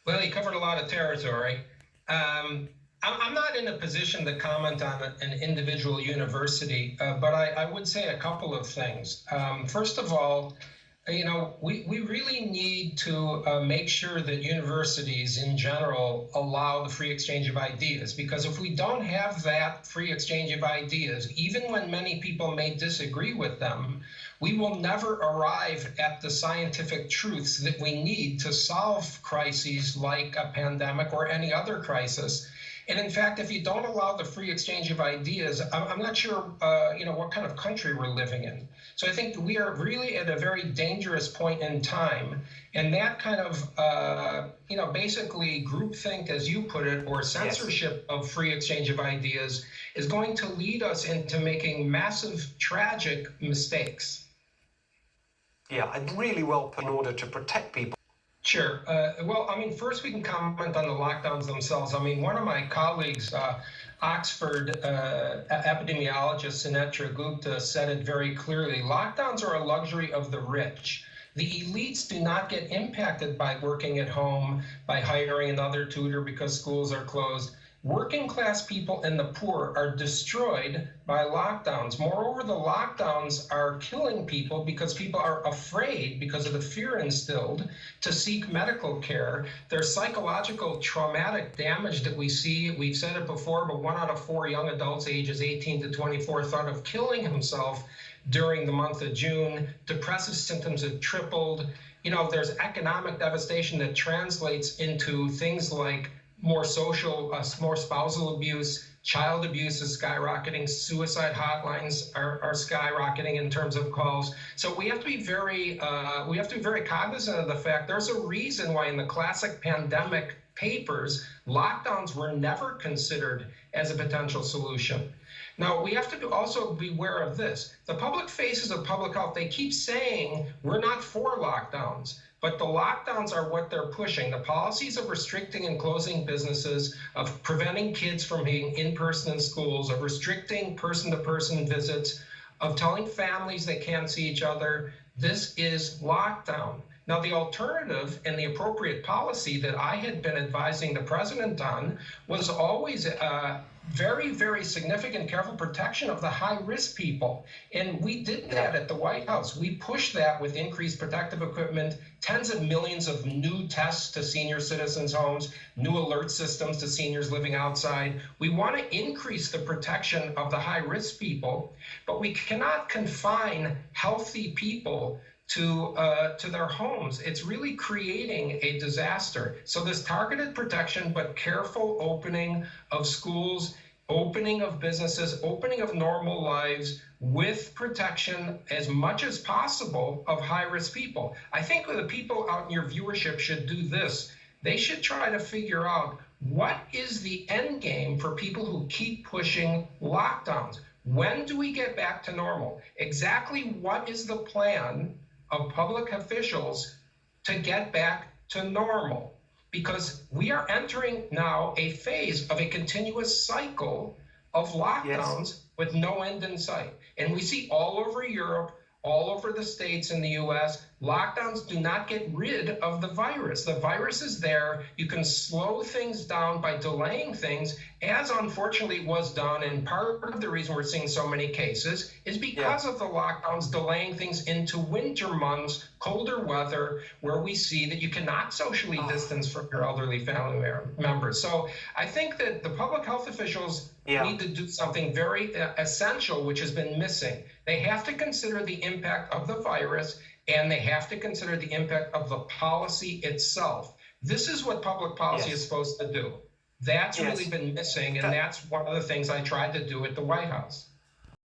Well, you covered a lot of territory. I'm not in a position to comment on an individual university, but I would say a couple of things. First of all, we really need to make sure that universities in general allow the free exchange of ideas, because if we don't have that free exchange of ideas, even when many people may disagree with them, we will never arrive at the scientific truths that we need to solve crises like a pandemic or any other crisis. And in fact, if you don't allow the free exchange of ideas, I'm not sure, what kind of country we're living in. So I think we are really at a very dangerous point in time, and that kind of, basically groupthink, as you put it, or Yes. censorship of free exchange of ideas, is going to lead us into making massive, tragic mistakes. Yeah, and really well put in order to protect people. Sure. Well, I mean, first we can comment on the lockdowns themselves. I mean, one of my colleagues, Oxford epidemiologist Sunetra Gupta, said it very clearly. Lockdowns are a luxury of the rich. The elites do not get impacted by working at home, by hiring another tutor because schools are closed. Working class people and the poor are destroyed by lockdowns. Moreover, the lockdowns are killing people because people are afraid, because of the fear instilled, to seek medical care. There's psychological traumatic damage that we see. We've said it before, but 1 out of 4 young adults ages 18 to 24 thought of killing himself during the month of June. Depressive symptoms have tripled. There's economic devastation that translates into things like more spousal abuse, child abuse is skyrocketing, suicide hotlines are skyrocketing in terms of calls. So we have to be very cognizant of the fact there's a reason why in the classic pandemic papers, lockdowns were never considered as a potential solution. Now, we have to also be aware of this. The public faces of public health, they keep saying we're not for lockdowns, but the lockdowns are what they're pushing. The policies of restricting and closing businesses, of preventing kids from being in person in schools, of restricting person to person visits, of telling families they can't see each other. This is lockdown. Now, the alternative and the appropriate policy that I had been advising the president on was always very, very significant careful protection of the high risk people. And we did that at the White House. We pushed that with increased protective equipment, tens of millions of new tests to senior citizens' homes, new alert systems to seniors living outside. We want to increase the protection of the high risk people, but we cannot confine healthy people to their homes. It's really creating a disaster. So this targeted protection, but careful opening of schools, opening of businesses, opening of normal lives with protection as much as possible of high-risk people. I think the people out in your viewership should do this. They should try to figure out what is the end game for people who keep pushing lockdowns. When do we get back to normal? Exactly what is the plan of public officials to get back to normal? Because we are entering now a phase of a continuous cycle of Yes. lockdowns with no end in sight. And we see all over Europe, all over the states in the US, lockdowns do not get rid of the virus. The virus is there. You can slow things down by delaying things, as unfortunately was done. And part of the reason we're seeing so many cases is because of the lockdowns delaying things into winter months, colder weather, where we see that you cannot socially distance from your elderly family members. So I think that the public health officials need to do something very essential, which has been missing. They have to consider the impact of the virus, and they have to consider the impact of the policy itself. This is what public policy is supposed to do. That's really been missing, and that's one of the things I tried to do at the White House.